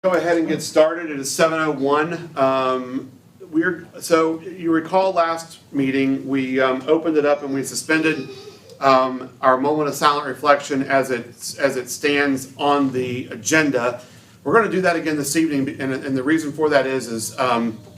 Go ahead and get started. It is 7:01. So you recall last meeting we opened it up and we suspended our moment of silent reflection as it stands on the agenda. We're going to do that again this evening, and the reason for that is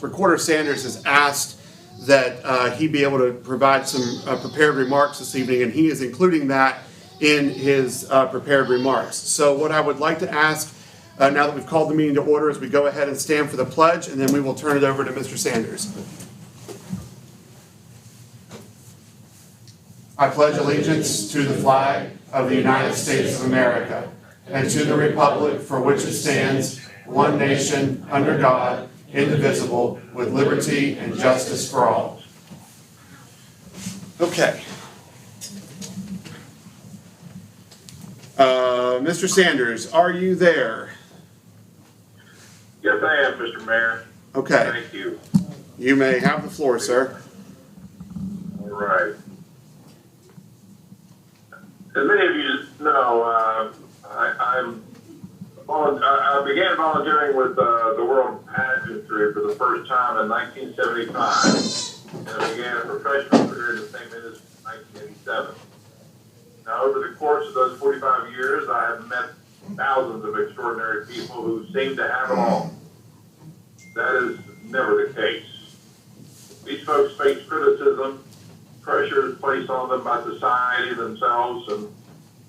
Recorder Sanders has asked that he be able to provide some prepared remarks this evening, and he is including that in his prepared remarks. So what I would like to ask now that we've called the meeting to order is we go ahead and stand for the pledge, and then we will turn it over to Mr. Sanders. I pledge allegiance to the flag of the United States of America and to the republic for which it stands, one nation, under God, indivisible, with liberty and justice for all. Okay. Mr. Sanders, are you there? Yes, I am, Mr. Mayor. Okay. Thank you. You may have the floor, sir. All right. As many of you know, I began volunteering with the World Pageantry for the first time in 1975, and I began a professional career in the same industry in 1987. Now, over the course of those 45 years, I have met thousands of extraordinary people who seem to have it all. That is never the case. These folks face criticism, pressures placed on them by society themselves, and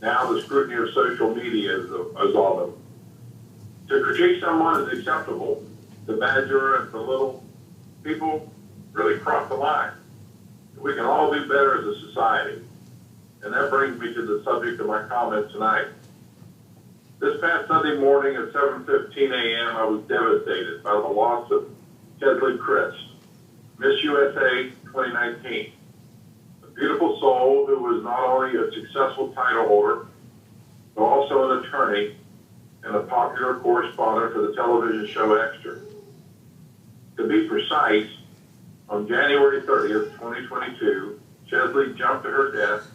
now the scrutiny of social media is on them. To critique someone is acceptable. To badger and belittle people really cross the line. We can all do better as a society. And that brings me to the subject of my comments tonight. This past Sunday morning at 7:15 a.m., I was devastated by the loss of Chesley Christ, Miss USA 2019. A beautiful soul who was not only a successful title holder, but also an attorney and a popular correspondent for the television show Extra. To be precise, on January 30th, 2022, Chesley jumped to her death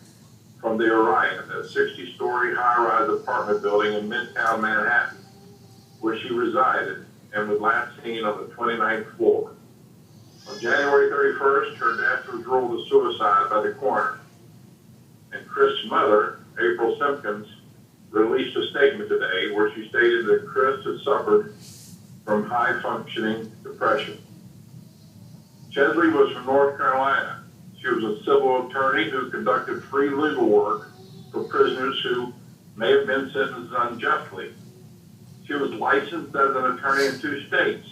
from the Orion, a 60-story high-rise apartment building in Midtown Manhattan, where she resided and was last seen on the 29th floor. On January 31st, her death was ruled a suicide by the coroner. And Chris' mother, April Simpkins, released a statement today where she stated that Chris had suffered from high-functioning depression. Chesley was from North Carolina. She was a civil attorney who conducted free legal work for prisoners who may have been sentenced unjustly. She was licensed as an attorney in 2 states.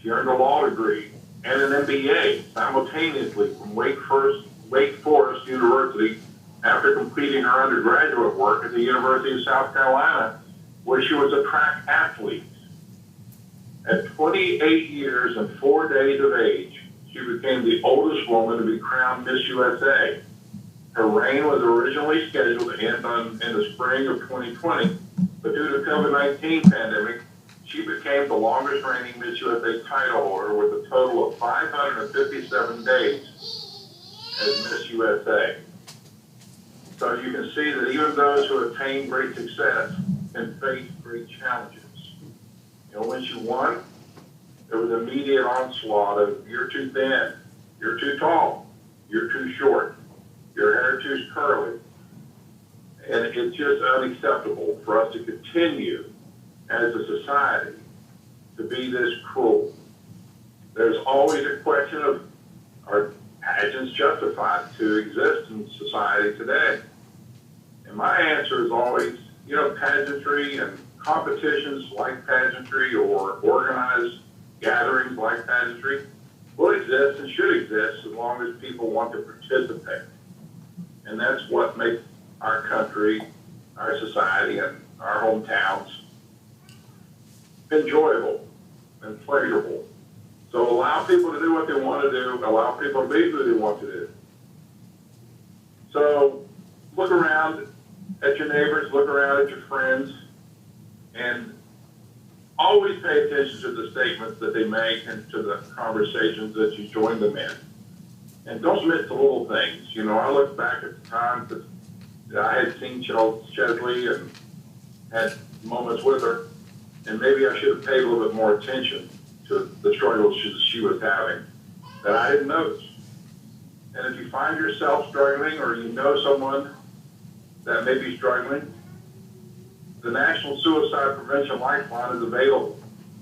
She earned a law degree and an MBA simultaneously from Wake Forest University after completing her undergraduate work at the University of South Carolina, where she was a track athlete. At 28 years and 4 days of age, she became the oldest woman to be crowned Miss USA. Her reign was originally scheduled to end in the spring of 2020, but due to the COVID-19 pandemic, she became the longest reigning Miss USA title holder with a total of 557 days as Miss USA. So you can see that even those who attain great success can face great challenges. You know, when she won, there was immediate onslaught of, you're too thin, you're too tall, you're too short, your hair too curly. And it's just unacceptable for us to continue as a society to be this cruel. There's always a question of, are pageants justified to exist in society today? And my answer is always, you know, pageantry and competitions like pageantry or organized gatherings like pageantry will exist and should exist as long as people want to participate. And that's what makes our country, our society, and our hometowns enjoyable and pleasurable. So allow people to do what they want to do, allow people to be who they want to do. So look around at your neighbors, look around at your friends, and always pay attention to the statements that they make and to the conversations that you join them in. And don't miss the little things. You know, I look back at the times that I had seen Chesley and had moments with her, and maybe I should have paid a little bit more attention to the struggles she was having that I didn't notice. And if you find yourself struggling or you know someone that may be struggling, the National Suicide Prevention Lifeline is available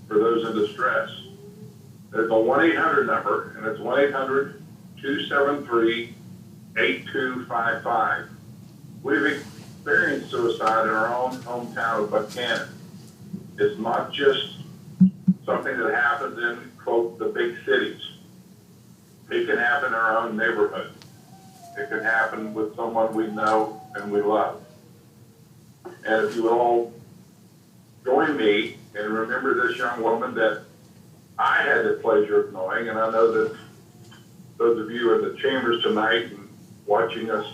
for those in distress. There's a 1-800 number, and it's 1-800-273-8255. We've experienced suicide in our own hometown of Buckhannon. It's not just something that happens in, quote, the big cities. It can happen in our own neighborhood. It can happen with someone we know and we love. And if you will all join me and remember this young woman that I had the pleasure of knowing, and I know that those of you in the chambers tonight and watching us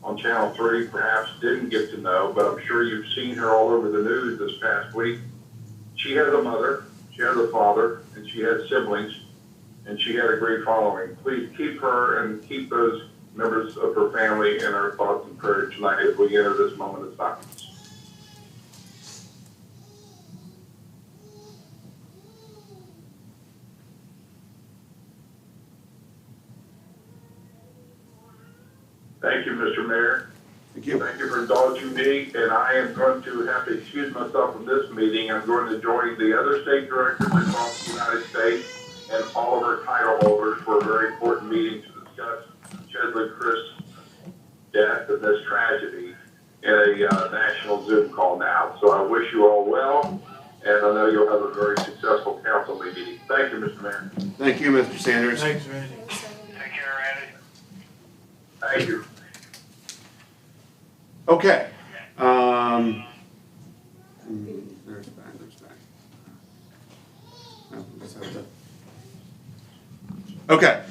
on Channel 3 perhaps didn't get to know, but I'm sure you've seen her all over the news this past week. She has a mother, she has a father, and she has siblings, and she had a great following. Please keep her and keep those members of her family in our thoughts and prayers tonight as we enter this moment of silence. Thank you, Mr. Mayor. Thank you. Thank you for indulging me, and I am going to have to excuse myself from this meeting. I'm going to join the other state directors across the United States and all of our title holders for a very important meeting to discuss Chedley Chris' death and this tragedy in a national Zoom call now. So I wish you all well, and I know you'll have a very successful council meeting. Thank you, Mr. Mayor. Thank you, Mr. Sanders. Thanks, Randy. Take care, Randy. Thank you. Okay. There's back. Oh, I guess I have to- Okay.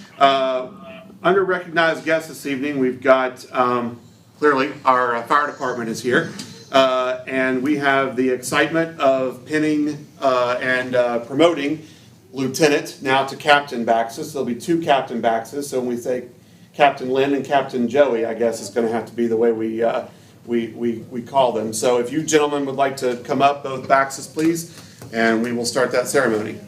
Under recognized guests this evening, we've got, clearly, our fire department is here. And we have the excitement of pinning and promoting Lieutenant now to Captain Baxis. There'll be 2 Captain Baxis, so when we say Captain Lynn and Captain Joey, I guess it's going to have to be the way we call them. So if you gentlemen would like to come up, both Baxis, please, and we will start that ceremony.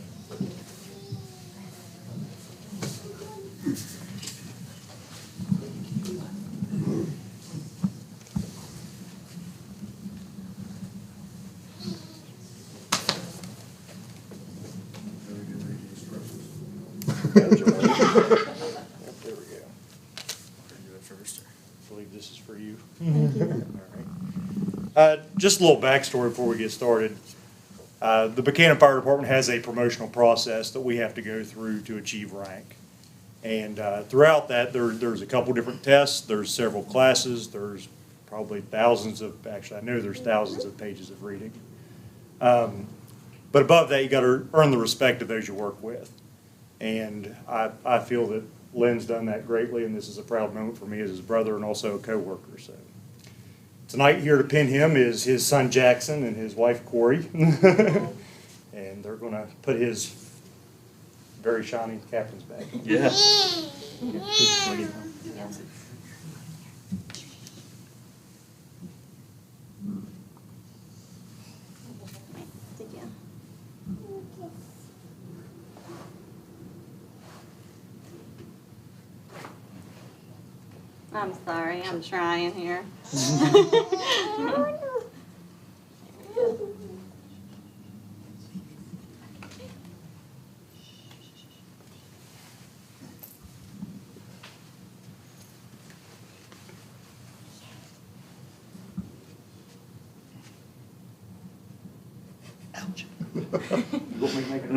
There we go. Do it first. I believe this is for you. All right. Just a little backstory before we get started. The Buchanan Fire Department has a promotional process that we have to go through to achieve rank. And throughout that, there's a couple different tests. There's several classes. There's probably thousands of, actually I know there's thousands of pages of reading. But above that, you got to earn the respect of those you work with. And I feel that Lynn's done that greatly, and this is a proud moment for me as his brother and also a co-worker. So tonight here to pin him is his son Jackson and his wife Corey. And they're going to put his very shiny captain's badge on. Yeah. I'm sorry, I'm trying here. Ouch. You want me to make it?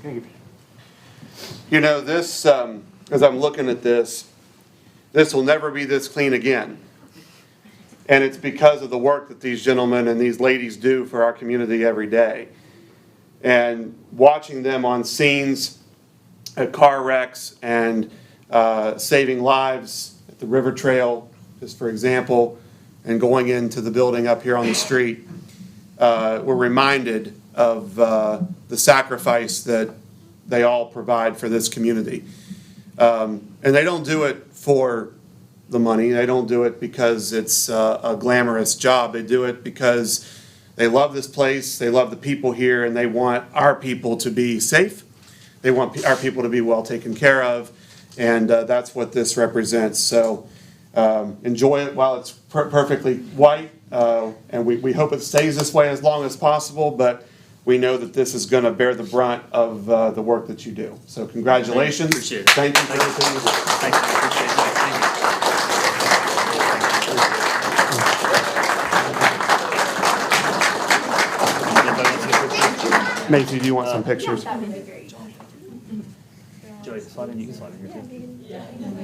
You know, this, as I'm looking at this will never be this clean again. And it's because of the work that these gentlemen and these ladies do for our community every day. And watching them on scenes at car wrecks and saving lives at the river trail, just for example, and going into the building up here on the street, we're reminded of the sacrifice that they all provide for this community. And they don't do it for the money. They don't do it because it's a glamorous job. They do it because they love this place, they love the people here, and they want our people to be safe. They want our people to be well taken care of, and that's what this represents. So enjoy it while it's perfectly white, and we hope it stays this way as long as possible, but we know that this is going to bear the brunt of the work that you do. So congratulations. Appreciate it. Thank you for everything you do. Thank you, I appreciate that, thank you. Macy, do you want some pictures? Joey, slide in, you can slide in here too.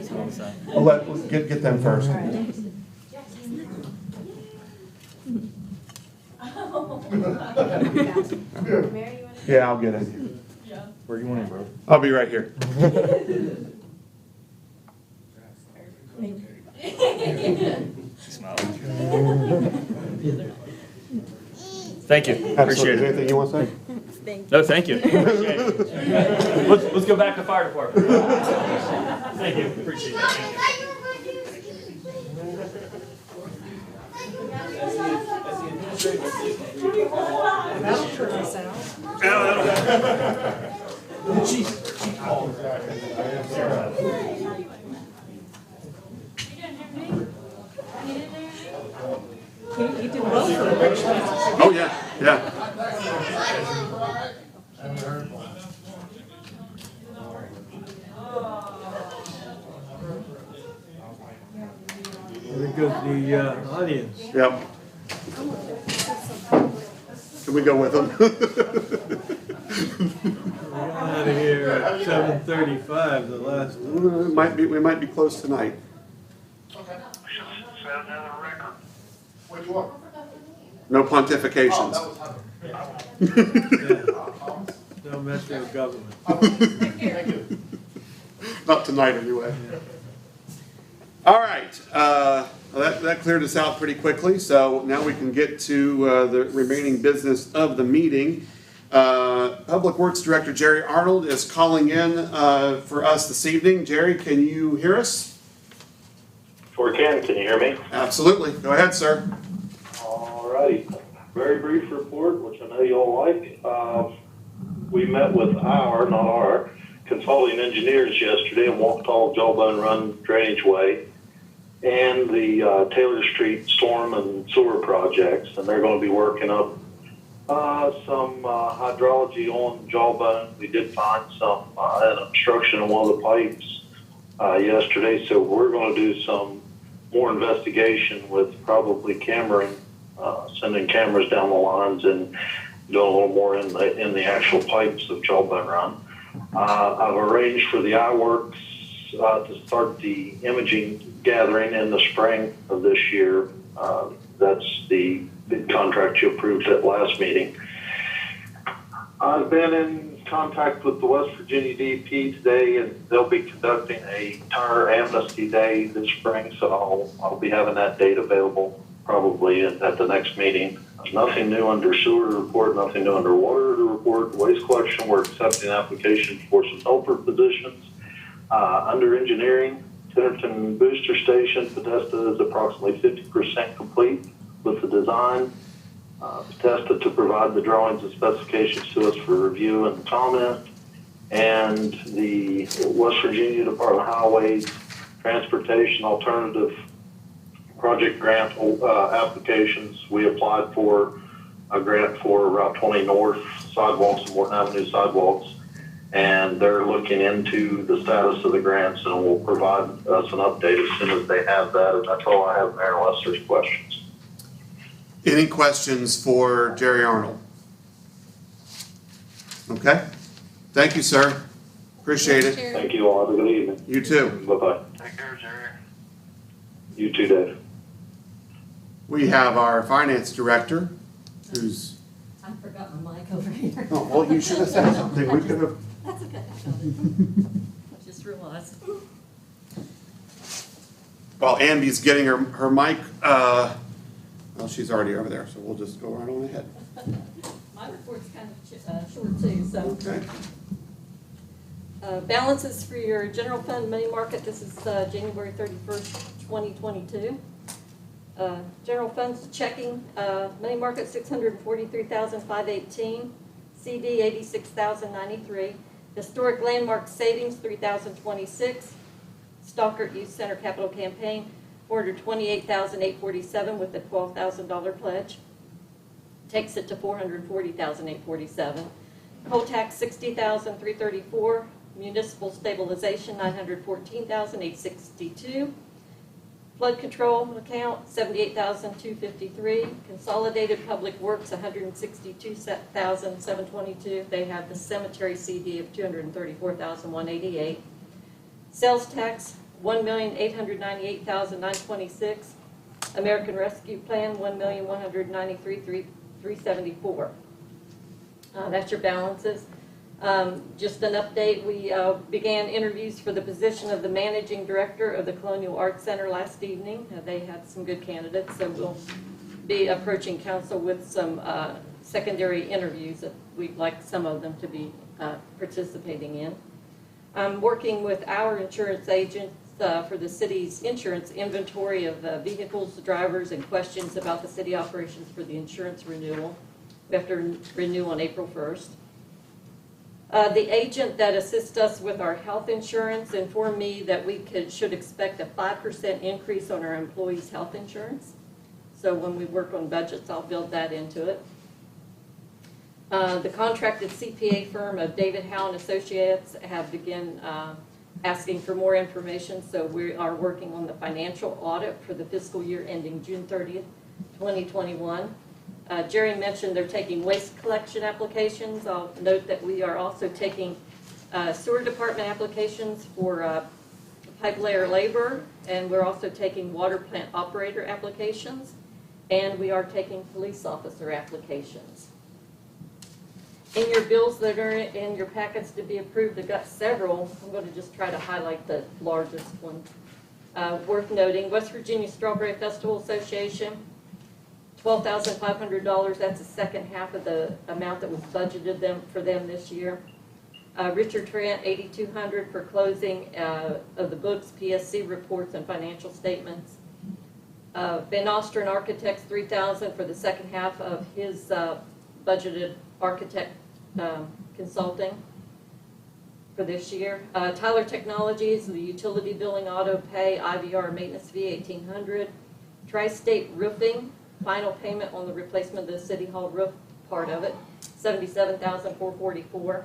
Sit on the side. We'll get them first. Yeah, I'll get in. Where you want it, bro? I'll be right here. Smile. Thank you, Absolutely. appreciate it. Anything you want to say? No, thank you. Appreciate it. Let's go back to fire department. Thank you, appreciate it. Thank you. Oh, yeah, yeah. There goes the audience. Yep. Can we go with them? We got out of here at 7:35, the last one. We might be close tonight. Set another record. Which one? No pontifications. No metro government. Thank you. Not tonight, anyway. All right, that cleared us out pretty quickly, so now we can get to the remaining business of the meeting. Public Works Director Jerry Arnold is calling in for us this evening. Jerry, can you hear us? Sure can you hear me? Absolutely. Go ahead, sir. All righty. Very brief report, which I know you all like. We met with not our, consulting engineers yesterday in Walkatall, Jawbone Run Drainage Way and the Taylor Street storm and sewer projects, and they're going to be working up some hydrology on Jawbone. We did find an obstruction in one of the pipes yesterday, so we're going to do some more investigation with probably sending cameras down the lines and doing a little more in the actual pipes of Jawbone Run. I've arranged for the iWorks to start the imaging gathering in the spring of this year. That's the bid contract you approved at last meeting. I've been in contact with the West Virginia DEP today, and they'll be conducting a tire amnesty day this spring, so I'll be having that date available probably at the next meeting. Nothing new under sewer to report, nothing new under water to report. Waste collection, we're accepting applications for some helper positions. Under engineering, Tennerton Booster Station, Podesta is approximately 50% complete with the design. Podesta to provide the drawings and specifications to us for review and comment. And the West Virginia Department of Highways Transportation Alternative Project grant applications. We applied for a grant for Route 20 North sidewalks and Morton Avenue sidewalks, and they're looking into the status of the grants and will provide us an update as soon as they have that. And that's all I have there unless there's questions. Any questions for Jerry Arnold? Okay. Thank you, sir. Appreciate it. Cheers. Thank you all. Have a good evening. You too. Bye-bye. Take care, Jerry. You too, Dave. We have our finance director, who's, I forgot my mic over here. oh, well, you should have said something. We could have. That's okay. I just realized. While Amby's getting her mic, well, she's already over there, so we'll just go right on ahead. My report's kind of short too, so. Okay. Balances for your general fund money market, this is January 31st, 2022. General funds checking, money market 643,518, CD 86,093, historic landmark savings 3,026, Stalker Youth Center capital campaign 428,847 with a $12,000 pledge, takes it to 440,847. Poll tax 60,334, municipal stabilization 914,862. Flood control account, 78,253. Consolidated public works, 162,722. They have the cemetery CD of 234,188. Sales tax, 1,898,926. American Rescue Plan, 1,193,374. That's your balances. Just an update, we began interviews for the position of the managing director of the Colonial Arts Center last evening. They had some good candidates, so we'll be approaching council with some secondary interviews that we'd like some of them to be participating in. I'm working with our insurance agents for the city's insurance inventory of vehicles, drivers, and questions about the city operations for the insurance renewal. We have to renew on April 1st. The agent that assists us with our health insurance informed me that we should expect a 5% increase on our employees' health insurance. So when we work on budgets, I'll build that into it. The contracted CPA firm of David Howe and Associates have begun asking for more information, so we are working on the financial audit for the fiscal year ending June 30th, 2021. Jerry mentioned they're taking waste collection applications. I'll note that we are also taking sewer department applications for pipe layer labor, and we're also taking water plant operator applications, and we are taking police officer applications. In your bills that are in your packets to be approved, I've got several. I'm going to just try to highlight the largest one. Worth noting, West Virginia Strawberry Festival Association, $12,500. That's the second half of the amount that was budgeted for them this year. Richard Trent, $8,200 for closing of the books, PSC reports, and financial statements. Van Ostren Architects, $3,000 for the second half of his budgeted architect consulting for this year. Tyler Technologies, the utility billing, auto pay, IVR maintenance fee, $1,800. Tri-State Roofing, final payment on the replacement of the City Hall roof part of it, $77,444.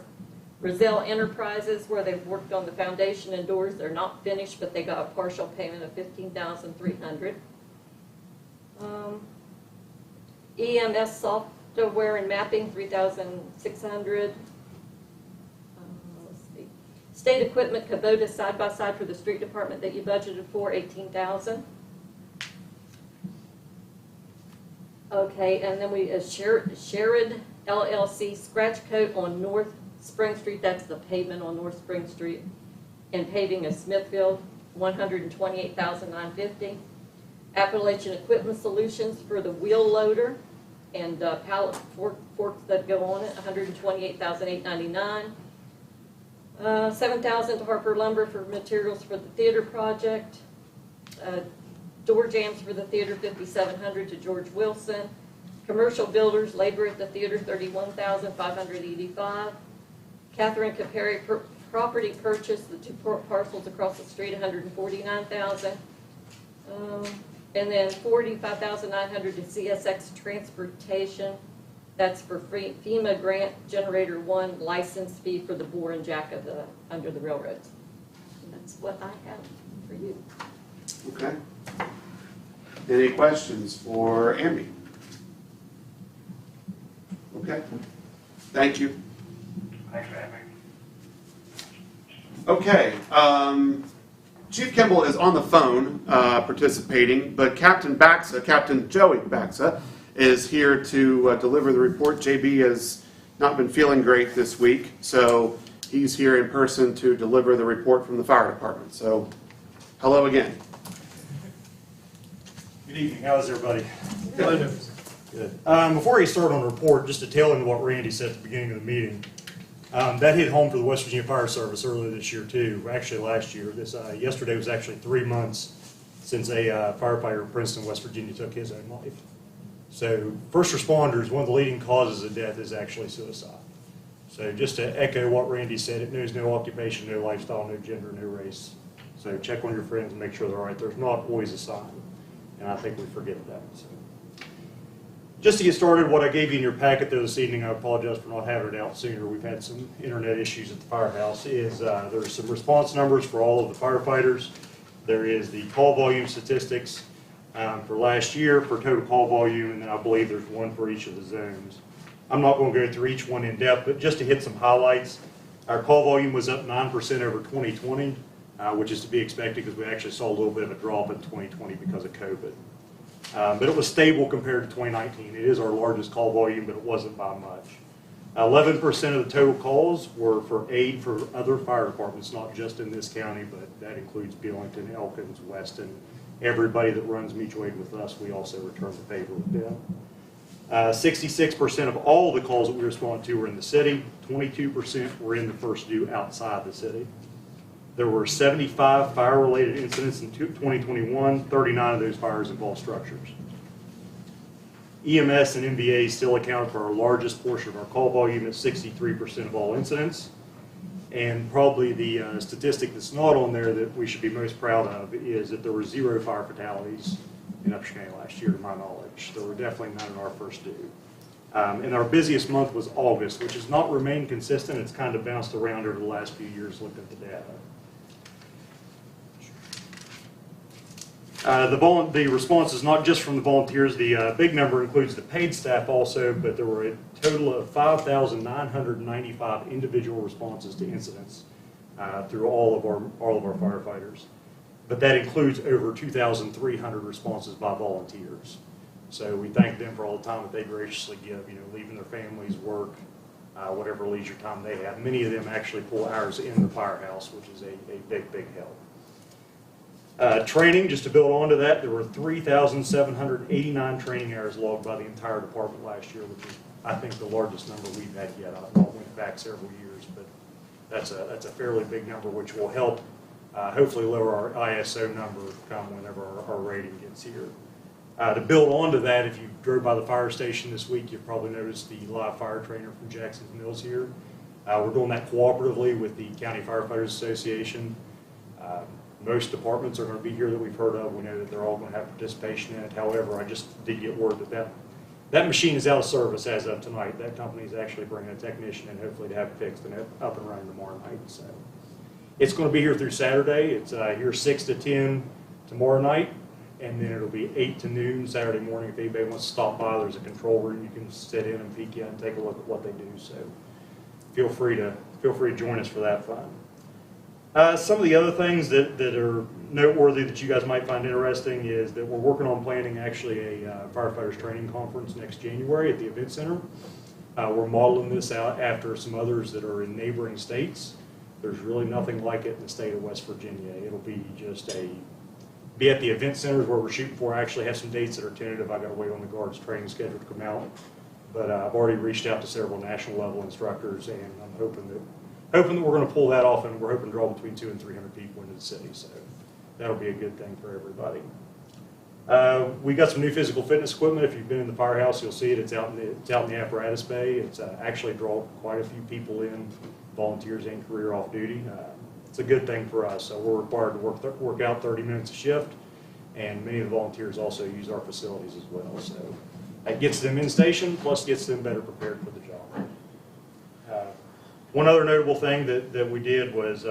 Brazil Enterprises, where they've worked on the foundation and doors, they're not finished, but they got a partial payment of $15,300. EMS software and mapping, $3,600. Let's see. State equipment, Kubota side by side for the street department that you budgeted for, $18,000. Okay, and then we Sherrod LLC scratch coat on North Spring Street. That's the pavement on North Spring Street, and paving of Smithfield, $128,950. Appalachian Equipment Solutions for the wheel loader and pallet forks that go on it, $128,899. $7,000 to Harper Lumber for materials for the theater project. Door jams for the theater, $5,700 to George Wilson. Commercial builders, labor at the theater, $31,585. Catherine Caperi property purchase, the two parcels across the street, $149,000. And then $45,900 to CSX Transportation. That's for FEMA grant generator 1 license fee for the bore and jack of the under the railroads. And that's what I have for you. Okay. Any questions for Amby? Okay. Thank you. Thanks, Amy. Okay, Chief Kimball is on the phone participating, but Captain Joey Baxa, is here to deliver the report. JB has not been feeling great this week, so he's here in person to deliver the report from the fire department. So, hello again. Good evening. How's everybody? Wonderful. Good. Before you start on the report, just to tail into what Randy said at the beginning of the meeting, that hit home for the West Virginia Fire Service earlier this year too. Actually, last year. Yesterday was actually 3 months since a firefighter in Princeton, West Virginia, took his own life. So, first responders, one of the leading causes of death is actually suicide. So, just to echo what Randy said, it knows no occupation, no lifestyle, no gender, no race. So, check on your friends and make sure they're all right. There's not always a sign, and I think we forget that. So. Just to get started, what I gave you in your packet there this evening, I apologize for not having it out sooner. We've had some internet issues at the firehouse. There's some response numbers for all of the firefighters. There is the call volume statistics for last year for total call volume, and then I believe there's one for each of the zones. I'm not going to go through each one in depth, but just to hit some highlights, our call volume was up 9% over 2020, which is to be expected because we actually saw a little bit of a drop in 2020 because of COVID. But it was stable compared to 2019. It is our largest call volume, but it wasn't by much. 11% of the total calls were for aid for other fire departments, not just in this county, but that includes Billington, Elkins, Weston, everybody that runs mutual aid with us. We also return the favor with them. 66% of all the calls that we responded to were in the city. 22% were in the first due outside the city. There were 75 fire-related incidents in 2021. 39 of those fires involved structures. EMS and MVA still account for our largest portion of our call volume at 63% of all incidents. And probably the statistic that's not on there that we should be most proud of is that there were 0 fire fatalities in Upshur County last year, to my knowledge. There were definitely none in our first due. And our busiest month was August, which has not remained consistent. It's kind of bounced around over the last few years looking at the data. The response is not just from the volunteers. The big number includes the paid staff also, but there were a total of 5,995 individual responses to incidents through all of our firefighters. But that includes over 2,300 responses by volunteers. So we thank them for all the time that they graciously give, leaving their families, work, whatever leisure time they have. Many of them actually pull hours in the firehouse, which is a big, big help. Training, just to build on to that, there were 3,789 training hours logged by the entire department last year, which is, I think, the largest number we've had yet. I went back several years, but that's a fairly big number, which will help hopefully lower our ISO number come whenever our rating gets here. To build on to that, if you drove by the fire station this week, you've probably noticed the live fire trainer from Jackson's Mills here. We're doing that cooperatively with the County Firefighters Association. Most departments are going to be here that we've heard of. We know that they're all going to have participation in it. However, I just did get word that machine is out of service as of tonight. That company is actually bringing a technician in, hopefully to have it fixed and up and running tomorrow night. So it's going to be here through Saturday. It's here 6 to 10 tomorrow night, and then it'll be 8 to noon Saturday morning. If anybody wants to stop by, there's a control room. You can sit in and peek in and take a look at what they do. So feel free to join us for that fun. Some of the other things that are noteworthy that you guys might find interesting is that we're working on planning actually a firefighters training conference next January at the event center. We're modeling this out after some others that are in neighboring states. There's really nothing like it in the state of West Virginia. It'll be just be at the event centers where we're shooting for. I actually have some dates that are tentative. I got to wait on the Guards training schedule to come out. But I've already reached out to several national level instructors, and I'm hoping that we're going to pull that off, and we're hoping to draw between 200 and 300 people into the city. So that'll be a good thing for everybody. We got some new physical fitness equipment. If you've been in the firehouse, you'll see it. It's out in the apparatus bay. It's actually drawn quite a few people in, volunteers and career off duty. It's a good thing for us. So we're required to work out 30 minutes a shift, and many of the volunteers also use our facilities as well. So that gets them in station, plus gets them better prepared for the job. One other notable thing that we did was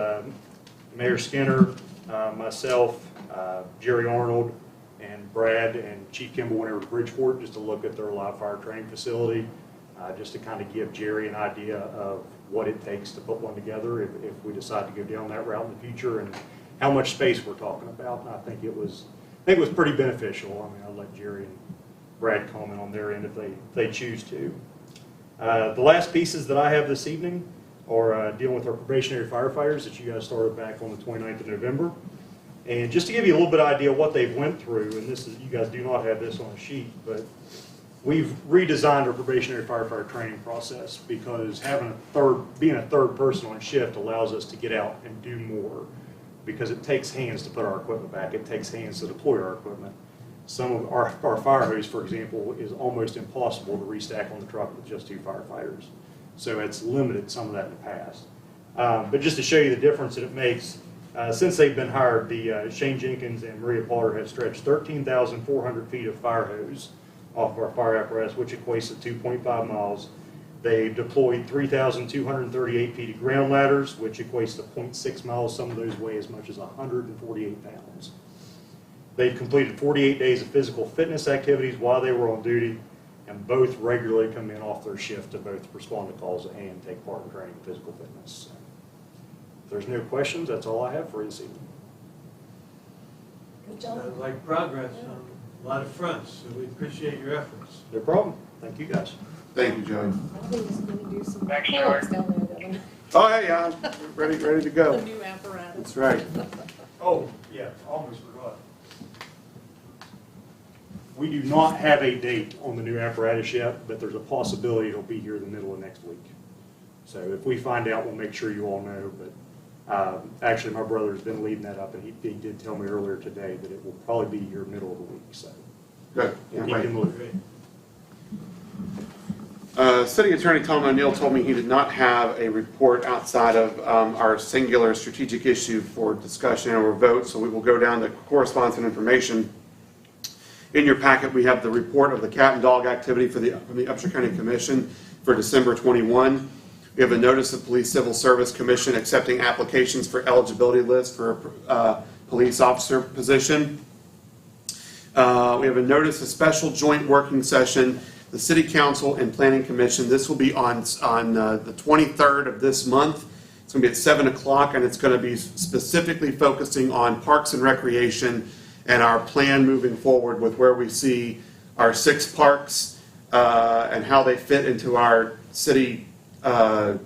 Mayor Skinner, myself, Jerry Arnold, and Brad and Chief Kimball went over to Bridgeport just to look at their live fire training facility, just to kind of give Jerry an idea of what it takes to put one together if we decide to go down that route in the future, and how much space we're talking about. And I think it was pretty beneficial. I mean, I'll let Jerry and Brad comment on their end if they choose to. The last pieces that I have this evening are dealing with our probationary firefighters that you guys started back on the 29th of November. And just to give you a little bit of idea of what they've went through, and this is, you guys do not have this on a sheet, but we've redesigned our probationary firefighter training process because being a third person on shift allows us to get out and do more, because it takes hands to put our equipment back. It takes hands to deploy our equipment. Some of our fire hose, for example, is almost impossible to restack on the truck with just 2 firefighters. So it's limited some of that in the past. But just to show you the difference that it makes, since they've been hired, Shane Jenkins and Maria Potter have stretched 13,400 feet of fire hose off of our fire apparatus, which equates to 2.5 miles. They've deployed 3,238 feet of ground ladders, which equates to 0.6 miles. Some of those weigh as much as 148 pounds. They've completed 48 days of physical fitness activities while they were on duty, and both regularly come in off their shift to both respond to calls and take part in training in physical fitness. If there's no questions, that's all I have for you this evening. Good job. Sounds like progress on a lot of fronts, so we appreciate your efforts. No problem. Thank you, guys. Thank you, Joey. Thanks, Joey. Oh, hey, yeah, ready to go. The new apparatus. That's right. Oh, yeah, almost forgot. We do not have a date on the new apparatus yet, but there's a possibility it'll be here in the middle of next week. So if we find out, we'll make sure you all know. But actually, my brother's been leading that up, and he did tell me earlier today that it will probably be here middle of the week. So Good. we'll Yeah, keep him moving. City Attorney Tom O'Neill told me he did not have a report outside of our singular strategic issue for discussion or vote, so we will go down to correspondence and information. In your packet, we have the report of the cat and dog activity from the Upshur County Commission for December 21. We have a notice of Police Civil Service Commission accepting applications for eligibility list for a police officer position. We have a notice of special joint working session, the City Council and Planning Commission. This will be on the 23rd of this month. It's going to be at 7 o'clock, and it's going to be specifically focusing on parks and recreation and our plan moving forward with where we see our 6 parks and how they fit into our city as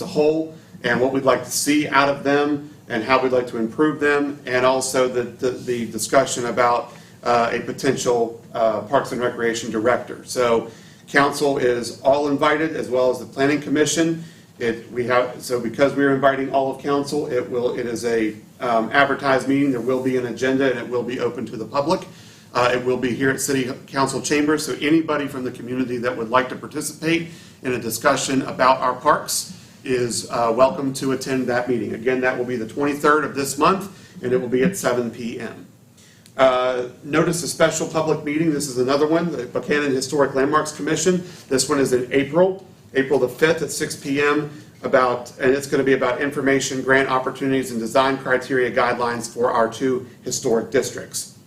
a whole, and what we'd like to see out of them and how we'd like to improve them, and also the discussion about a potential Parks and Recreation director. So council is all invited, as well as the Planning Commission. Because we are inviting all of council, it is a advertised meeting. There will be an agenda, and it will be open to the public. It will be here at City Council Chambers, so anybody from the community that would like to participate in a discussion about our parks is welcome to attend that meeting. Again, that will be the 23rd of this month, and it will be at 7 p.m. Notice a special public meeting. This is another one, the Buckhannon Historic Landmarks Commission. This one is in April the 5th at 6 p.m. and it's going to be about information, grant opportunities, and design criteria guidelines for our 2 historic districts.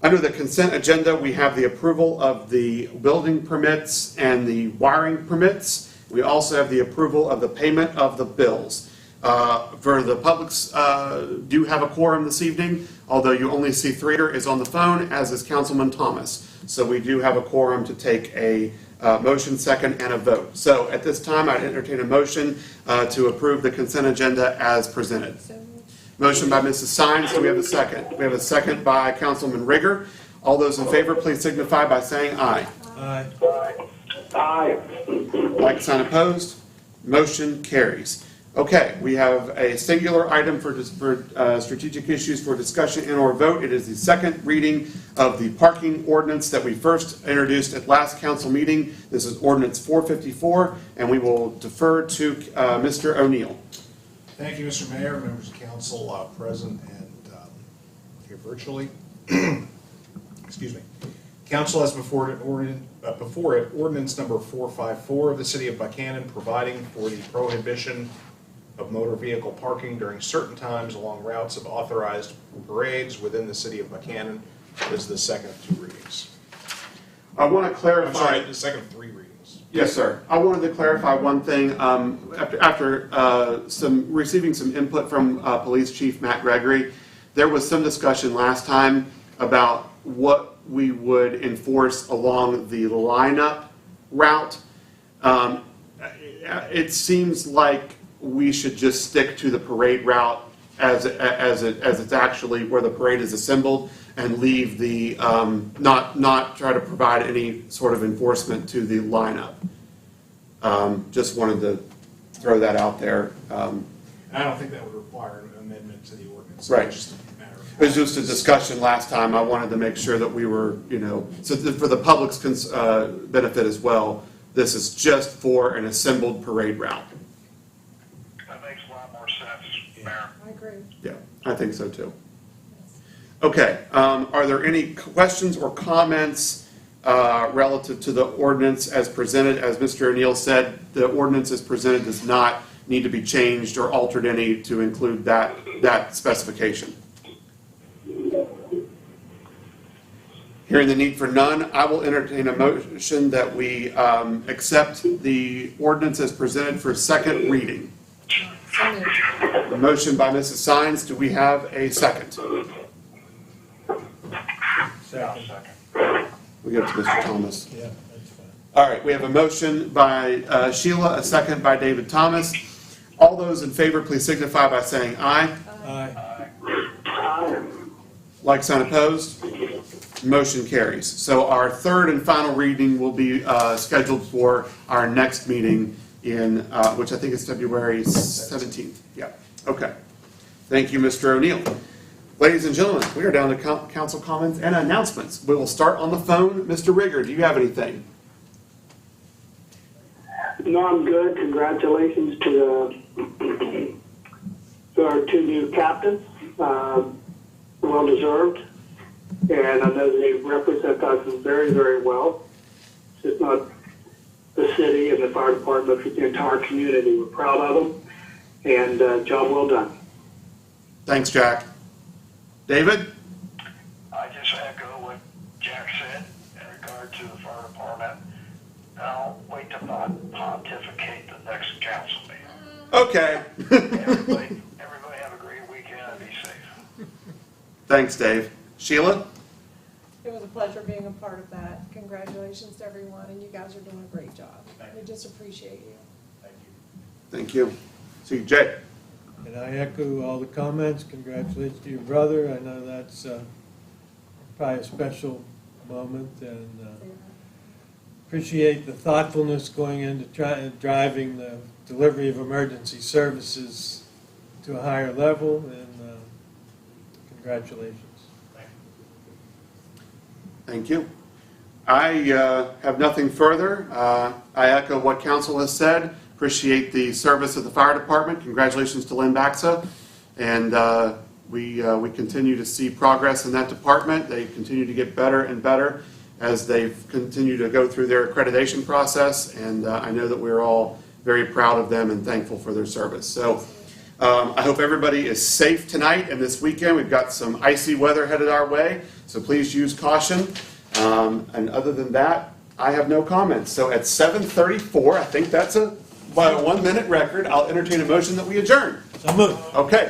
Under the consent agenda, we have the approval of the building permits and the wiring permits. We also have the approval of the payment of the bills. For the publics do have a quorum this evening, although you only see 3 is on the phone, as is Councilman Thomas. So we do have a quorum to take a motion, second, and a vote. So at this time, I'd entertain a motion to approve the consent agenda as presented. Motion by Mrs. Sines. Do we have a second? We have a second by Councilman Rigger. All those in favor, please signify by saying aye. Aye. Aye. Like sign opposed. Motion carries. Okay, we have a singular item for strategic issues for discussion and or vote. It is the second reading of the parking ordinance that we first introduced at last council meeting. This is ordinance 454, and we will defer to Mr. O'Neill. Thank you, Mr. Mayor, members of council present and here virtually. Excuse me. Council has before it ordinance number 454 of the City of Buckhannon, providing for the prohibition of motor vehicle parking during certain times along routes of authorized parades within the City of Buckhannon. This is the second of 2 readings. I want to clarify. I'm sorry, the second of 3 readings. Yes, sir. I wanted to clarify one thing. After receiving some input from Police Chief Matt Gregory, there was some discussion last time about what we would enforce along the lineup route. It seems like we should just stick to the parade route as it's actually where the parade is assembled, and leave the not try to provide any sort of enforcement to the lineup. Just wanted to throw that out there. I don't think that would require an amendment to the ordinance. Right. It's just a matter of- It was just a discussion last time. I wanted to make sure that we were, so for the public's benefit as well, this is just for an assembled parade route. That makes a lot more sense, Mayor. I agree. Yeah, I think so too. Okay, are there any questions or comments relative to the ordinance as presented? As Mr. O'Neill said, the ordinance as presented does not need to be changed or altered any to include that specification. Hearing the need for none, I will entertain a motion that we accept the ordinance as presented for second reading. So moved. A motion by Mrs. Sines. Do we have a second? Second. We go to Mr. Thomas. Yeah, that's fine. All right, we have a motion by Sheila, a second by David Thomas. All those in favor, please signify by saying aye. Aye. Like sign opposed. Motion carries. So our third and final reading will be scheduled for our next meeting in, which I think is February 17th. Yeah, okay. Thank you, Mr. O'Neill. Ladies and gentlemen, we are down to council comments and announcements. We will start on the phone. Mr. Rigger, do you have anything? No, I'm good. Congratulations to our two new captains. Well deserved. And I know they represent us very, very well. It's just not the city and the fire department, but the entire community. We're proud of them. And job well done. Thanks, Jack. David? I just echo what Jack said in regard to the fire department. I'll wait to pontificate the next council meeting. Okay. Everybody have a great weekend and be safe. Thanks, Dave. Sheila? It was a pleasure being a part of that. Congratulations to everyone, and you guys are doing a great job. We just appreciate you. Thank you. See, Jay? And I echo all the comments. Congratulations to your brother. I know that's probably a special moment, and appreciate the thoughtfulness going into driving the delivery of emergency services to a higher level, and congratulations. Thank you. I have nothing further. I echo what council has said. Appreciate the service of the fire department. Congratulations to Lynn Baxa. And we continue to see progress in that department. They continue to get better and better as they continue to go through their accreditation process. And I know that we're all very proud of them and thankful for their service. So I hope everybody is safe tonight and this weekend. We've got some icy weather headed our way, so please use caution. And other than that, I have no comments. So at 7:34, I think that's by a 1-minute record, I'll entertain a motion that we adjourn. So moved. Okay.